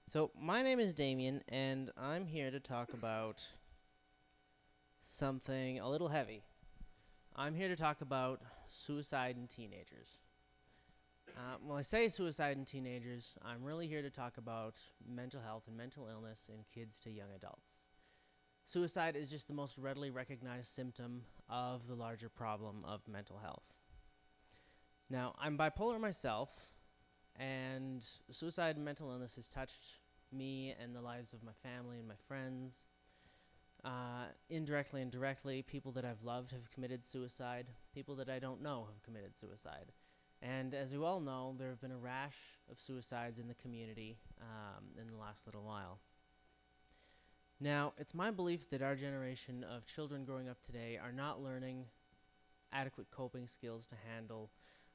So, my name is Damien, and I'm here to talk about something a little heavy. I'm here to talk about suicide in teenagers. When I say suicide in teenagers, I'm really here to talk about mental health and mental illness in kids to young adults. Suicide is just the most readily recognized symptom of the larger problem of mental health. Now, I'm bipolar myself, and suicide and mental illness has touched me and the lives of my family and my friends. Indirectly and directly, people that I've loved have committed suicide. People that I don't know have committed suicide. And as you all know, there have been a rash of suicides in the community in the last little while. Now, it's my belief that our generation of children growing up today are not learning adequate coping skills to handle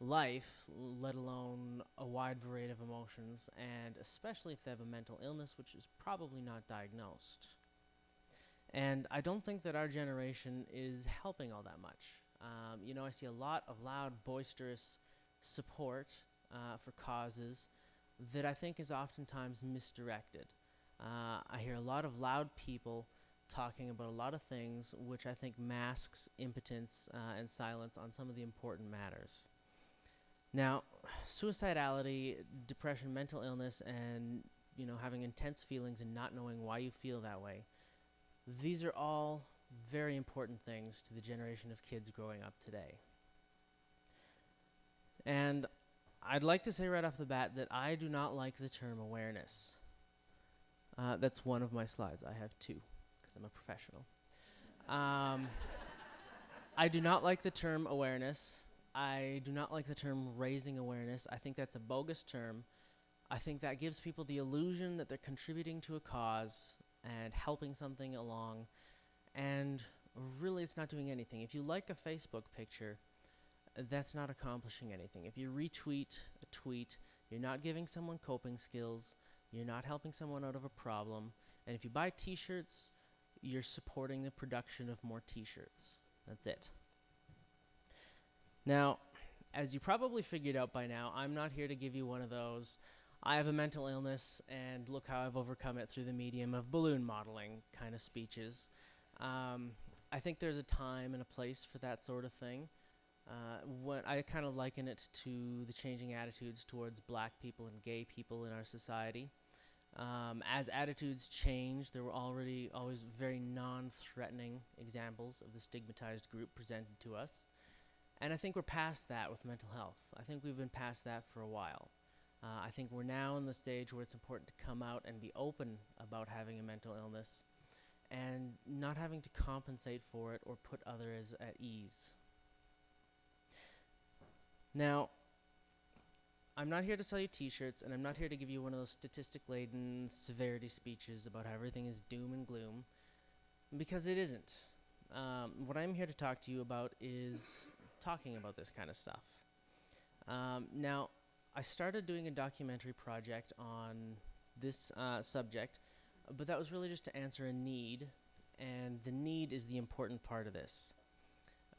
life, let alone a wide variety of emotions, and especially if they have a mental illness, which is probably not diagnosed. And I don't think that our generation is helping all that much. I see a lot of loud, boisterous support for causes that I think is oftentimes misdirected. I hear a lot of loud people talking about a lot of things which I think masks impotence and silence on some of the important matters. Now, suicidality, depression, mental illness, and having intense feelings and not knowing why you feel that way, these are all very important things to the generation of kids growing up today. And I'd like to say right off the bat that I do not like the term awareness. That's one of my slides. I have two, because I'm a professional. I do not like the term awareness. I do not like the term raising awareness. I think that's a bogus term. I think that gives people the illusion that they're contributing to a cause and helping something along, and really it's not doing anything. If you like a Facebook picture, that's not accomplishing anything. If you retweet a tweet, you're not giving someone coping skills, you're not helping someone out of a problem, and if you buy t-shirts, you're supporting the production of more t-shirts. That's it. Now, as you probably figured out by now, I'm not here to give you one of those I have a mental illness and look how I've overcome it through the medium of balloon modeling kind of speeches. I think there's a time and a place for that sort of thing. What I kind of liken it to the changing attitudes towards black people and gay people in our society. As attitudes change, there were already always very non-threatening examples of the stigmatized group presented to us. And I think we're past that with mental health. I think we've been past that for a while. I think we're now in the stage where it's important to come out and be open about having a mental illness and not having to compensate for it or put others at ease. Now, I'm not here to sell you t-shirts, and I'm not here to give you one of those statistic-laden severity speeches about how everything is doom and gloom, because it isn't. What I'm here to talk to you about is talking about this kind of stuff. Now, I started doing a documentary project on this subject, but that was really just to answer a need, and the need is the important part of this.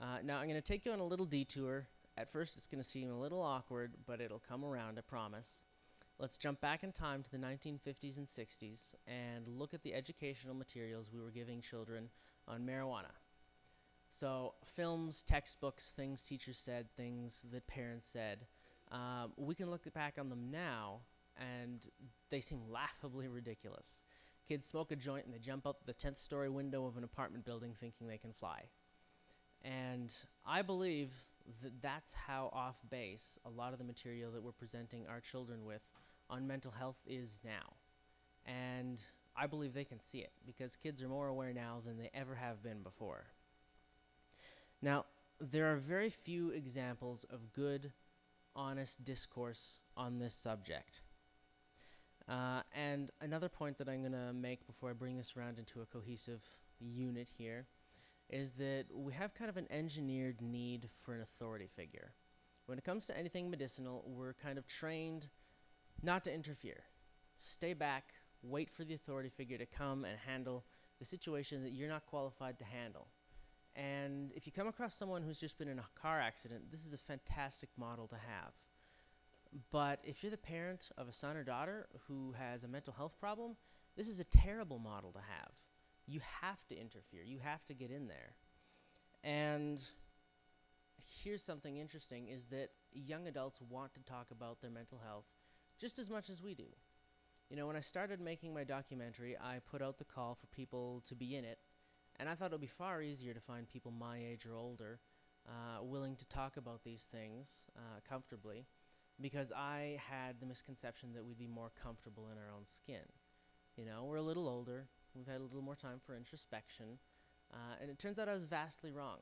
Now, I'm going to take you on a little detour. At first, it's going to seem a little awkward, but it'll come around, I promise. Let's jump back in time to the 1950s and 60s and look at the educational materials we were giving children on marijuana. So, films, textbooks, things teachers said, things that parents said. We can look back on them now, and they seem laughably ridiculous. Kids smoke a joint and they jump out the 10th story window of an apartment building thinking they can fly. And I believe that that's how off base a lot of the material that we're presenting our children with on mental health is now. And I believe they can see it, because kids are more aware now than they ever have been before. Now, there are very few examples of good, honest discourse on this subject. And another point that I'm going to make before I bring this around into a cohesive unit here is that we have kind of an engineered need for an authority figure. When it comes to anything medicinal, we're kind of trained not to interfere. Stay back, wait for the authority figure to come and handle the situation that you're not qualified to handle. And if you come across someone who's just been in a car accident, this is a fantastic model to have. But if you're the parent of a son or daughter who has a mental health problem, this is a terrible model to have. You have to interfere. You have to get in there. And here's something interesting is that young adults want to talk about their mental health just as much as we do. You know, when I started making my documentary, I put out the call for people to be in it, and I thought it would be far easier to find people my age or older willing to talk about these things comfortably, because I had the misconception that we'd be more comfortable in our own skin. You know, we're a little older, we've had a little more time for introspection, and it turns out I was vastly wrong.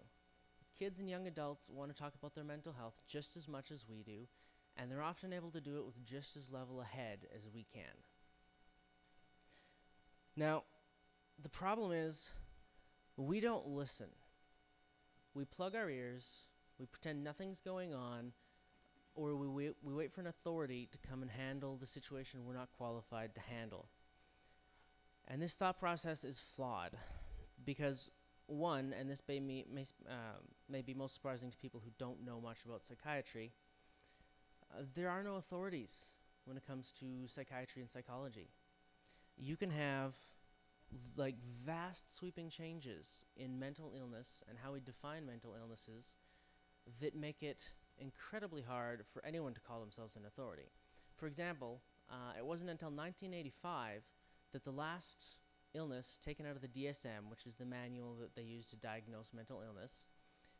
Kids and young adults want to talk about their mental health just as much as we do, and they're often able to do it with just as level a head as we can. Now, the problem is we don't listen. We plug our ears, we pretend nothing's going on, or we wait for an authority to come and handle the situation we're not qualified to handle. And this thought process is flawed because, one, and this may be most surprising to people who don't know much about psychiatry, there are no authorities when it comes to psychiatry and psychology. You can have like vast sweeping changes in mental illness and how we define mental illnesses that make it incredibly hard for anyone to call themselves an authority. For example, it wasn't until 1985 that the last illness taken out of the DSM, which is the manual that they use to diagnose mental illness,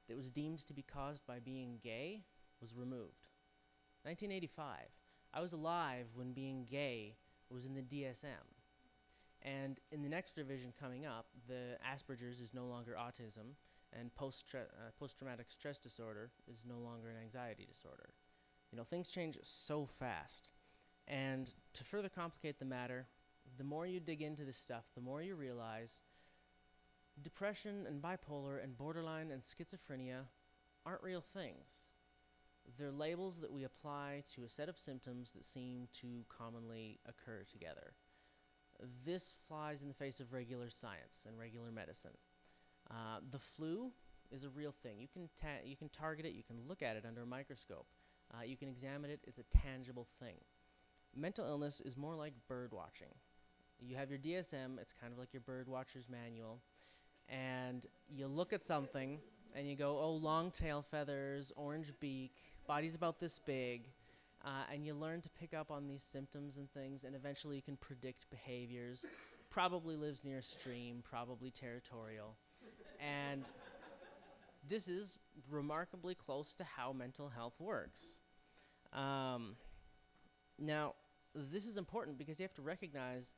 that was deemed to be caused by being gay, was removed. 1985. I was alive when being gay was in the DSM. And in the next revision coming up, the Asperger's is no longer autism, and post-traumatic stress disorder is no longer an anxiety disorder. You know, things change so fast. And to further complicate the matter, the more you dig into this stuff, the more you realize depression and bipolar and borderline and schizophrenia aren't real things. They're labels that we apply to a set of symptoms that seem to commonly occur together. This flies in the face of regular science and regular medicine. The flu is a real thing. You can target it, you can look at it under a microscope. You can examine it, it's a tangible thing. Mental illness is more like bird watching. You have your DSM, it's kind of like your bird watcher's manual, and you look at something and you go, oh, long tail feathers, orange beak, body's about this big, and you learn to pick up on these symptoms and things, and eventually you can predict behaviors. Probably lives near a stream, probably territorial. And this is remarkably close to how mental health works. Now, this is important because you have to recognize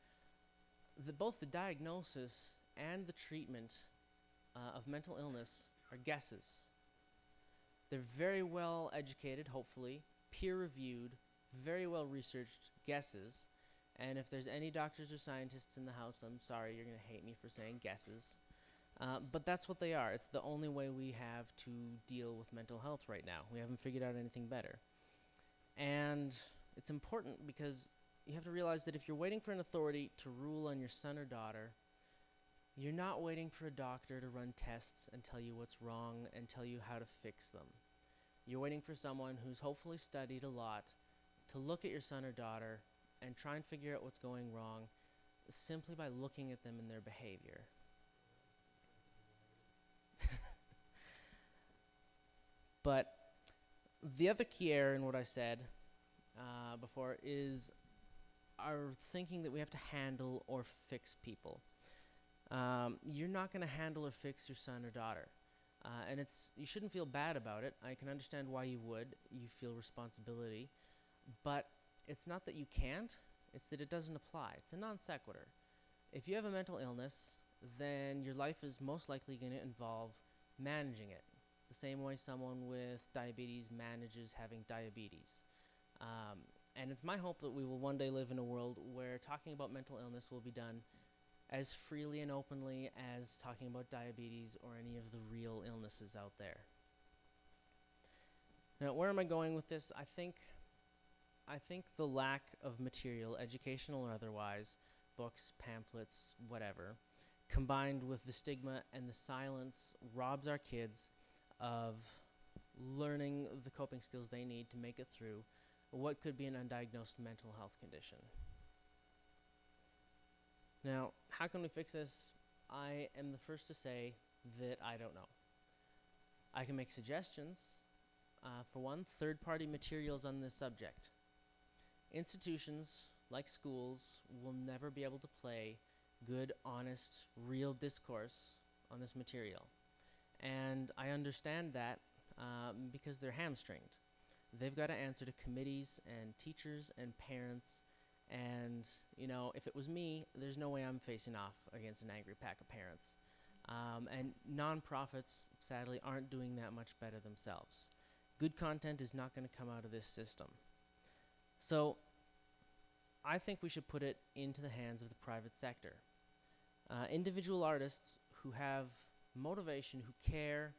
that both the diagnosis and the treatment of mental illness are guesses. They're very well educated, hopefully, peer-reviewed, very well-researched guesses. And if there's any doctors or scientists in the house, I'm sorry, you're going to hate me for saying guesses. But that's what they are. It's the only way we have to deal with mental health right now. We haven't figured out anything better. And it's important because you have to realize that if you're waiting for an authority to rule on your son or daughter, you're not waiting for a doctor to run tests and tell you what's wrong and tell you how to fix them. You're waiting for someone who's hopefully studied a lot to look at your son or daughter and try and figure out what's going wrong simply by looking at them and their behavior. But the other key error in what I said before is our thinking that we have to handle or fix people. You're not going to handle or fix your son or daughter. And you shouldn't feel bad about it. I can understand why you would. You feel responsibility. But it's not that you can't, it's that it doesn't apply. It's a non sequitur. If you have a mental illness, then your life is most likely going to involve managing it, the same way someone with diabetes manages having diabetes. And it's my hope that we will one day live in a world where talking about mental illness will be done as freely and openly as talking about diabetes or any of the real illnesses out there. Now, where am I going with this? I think the lack of material, educational or otherwise, books, pamphlets, whatever, combined with the stigma and the silence, robs our kids of learning the coping skills they need to make it through what could be an undiagnosed mental health condition. Now, how can we fix this? I am the first to say that I don't know. I can make suggestions. For one, third-party materials on this subject. Institutions, like schools, will never be able to play good, honest, real discourse on this material. And I understand that because they're hamstringed. They've got to answer to committees and teachers and parents. And, you know, if it was me, there's no way I'm facing off against an angry pack of parents. And nonprofits, sadly, aren't doing that much better themselves. Good content is not going to come out of this system. So I think we should put it into the hands of the private sector. Individual artists who have motivation, who care,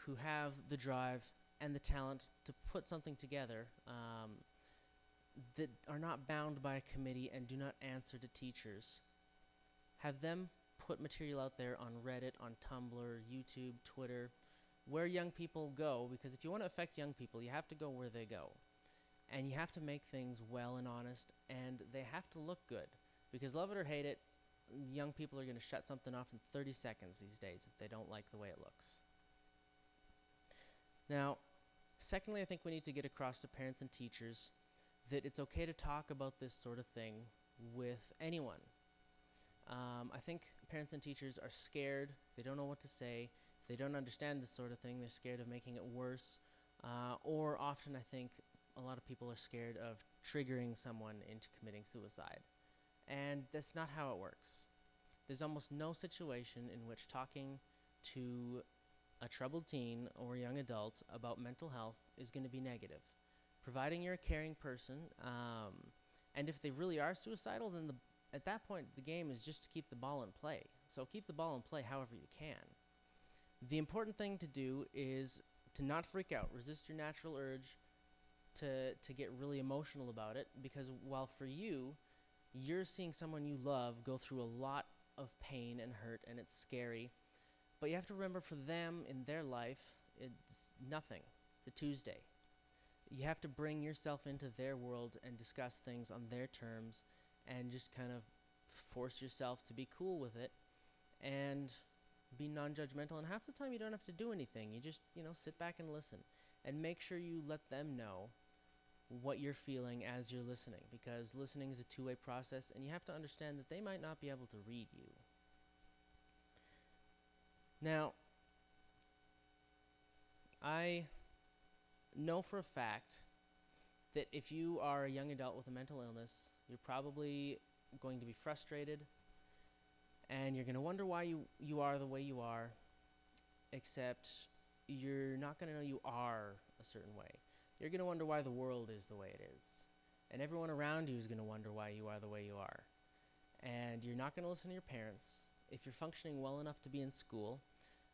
who have the drive and the talent to put something together that are not bound by a committee and do not answer to teachers. Have them put material out there on Reddit, on Tumblr, YouTube, Twitter, where young people go, because if you want to affect young people, you have to go where they go. And you have to make things well and honest, and they have to look good. Because love it or hate it, young people are going to shut something off in 30 seconds these days if they don't like the way it looks. Now, secondly, I think we need to get across to parents and teachers that it's okay to talk about this sort of thing with anyone. I think parents and teachers are scared. They don't know what to say. If they don't understand this sort of thing, they're scared of making it worse. Or often I think a lot of people are scared of triggering someone into committing suicide. And that's not how it works. There's almost no situation in which talking to a troubled teen or young adult about mental health is going to be negative. Providing you're a caring person, and if they really are suicidal, then at that point the game is just to keep the ball in play. So keep the ball in play however you can. The important thing to do is to not freak out. Resist your natural urge to get really emotional about it, because while for you, you're seeing someone you love go through a lot of pain and hurt, and it's scary. But you have to remember, for them in their life, it's nothing. It's a Tuesday. You have to bring yourself into their world and discuss things on their terms and just kind of force yourself to be cool with it and be non-judgmental. And half the time you don't have to do anything. You just, sit back and listen. And make sure you let them know what you're feeling as you're listening, because listening is a two-way process, and you have to understand that they might not be able to read you. Now, I know for a fact that if you are a young adult with a mental illness, you're probably going to be frustrated, and you're going to wonder why you are the way you are, except you're not going to know you are a certain way. You're going to wonder why the world is the way it is. And everyone around you is going to wonder why you are the way you are. And you're not going to listen to your parents. If you're functioning well enough to be in school,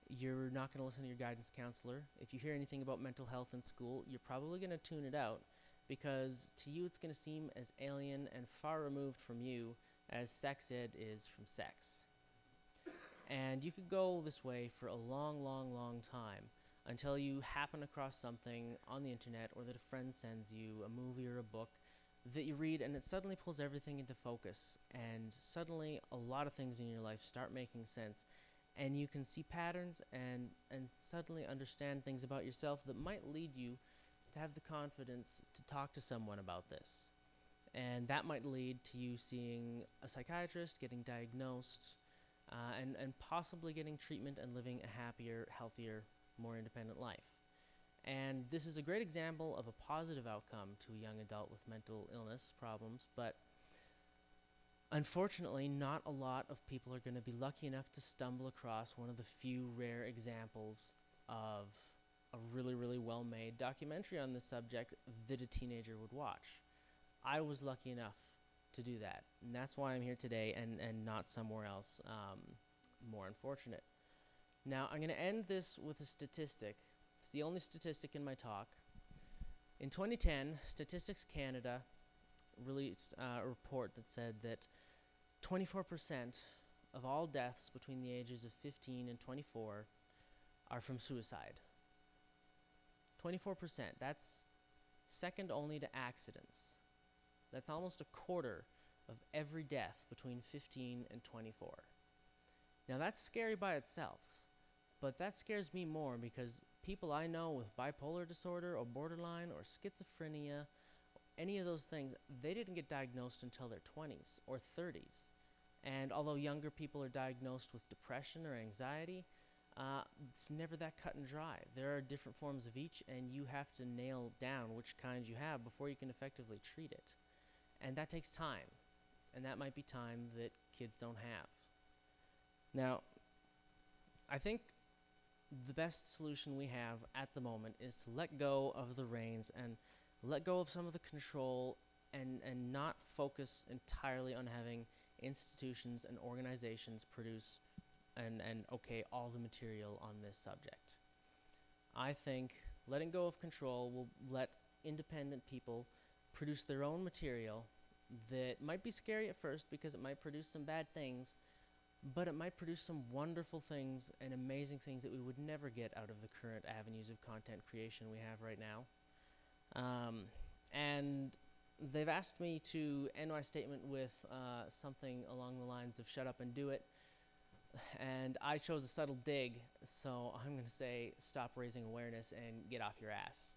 you're not going to listen to your guidance counselor. If you hear anything about mental health in school, you're probably going to tune it out, because to you it's going to seem as alien and far removed from you as sex ed is from sex. And you could go this way for a long, long, long time, until you happen across something on the internet, or that a friend sends you a movie or a book that you read, and it suddenly pulls everything into focus, and suddenly a lot of things in your life start making sense, and you can see patterns and suddenly understand things about yourself that might lead you to have the confidence to talk to someone about this. And that might lead to you seeing a psychiatrist, getting diagnosed, and possibly getting treatment and living a happier, healthier, more independent life. And this is a great example of a positive outcome to a young adult with mental illness problems, but unfortunately not a lot of people are going to be lucky enough to stumble across one of the few rare examples of a really, really well-made documentary on this subject that a teenager would watch. I was lucky enough to do that, and that's why I'm here today and not somewhere else more unfortunate. Now, I'm going to end this with a statistic. It's the only statistic in my talk. In 2010, Statistics Canada released a report that said that 24% of all deaths between the ages of 15 and 24 are from suicide. 24%. That's second only to accidents. That's almost a quarter of every death between 15 and 24. Now that's scary by itself, but that scares me more because people I know with bipolar disorder or borderline or schizophrenia, any of those things, they didn't get diagnosed until their 20s or 30s. And although younger people are diagnosed with depression or anxiety, it's never that cut and dry. There are different forms of each, and you have to nail down which kinds you have before you can effectively treat it. And that takes time, and that might be time that kids don't have. Now, I think the best solution we have at the moment is to let go of the reins and let go of some of the control and not focus entirely on having institutions and organizations produce and okay all the material on this subject. I think letting go of control will let independent people produce their own material that might be scary at first because it might produce some bad things, but it might produce some wonderful things and amazing things that we would never get out of the current avenues of content creation we have right now. And they've asked me to end my statement with something along the lines of shut up and do it. And I chose a subtle dig, so I'm going to say stop raising awareness and get off your ass.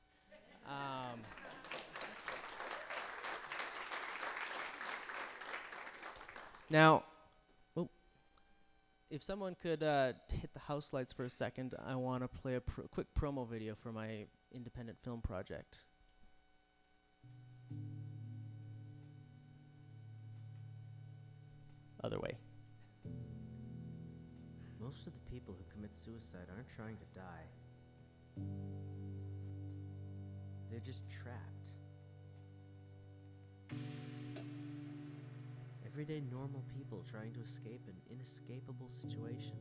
Now, if someone could hit the house lights for a second, I want to play a quick promo video for my independent film project. Other way. Most of the people who commit suicide aren't trying to die. They're just trapped. Everyday normal people trying to escape an inescapable situation.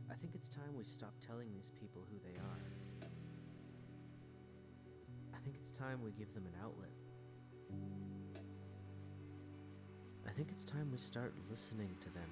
I think it's time we stop telling these people who they are. I think it's time we give them an outlet. I think it's time we start listening to them.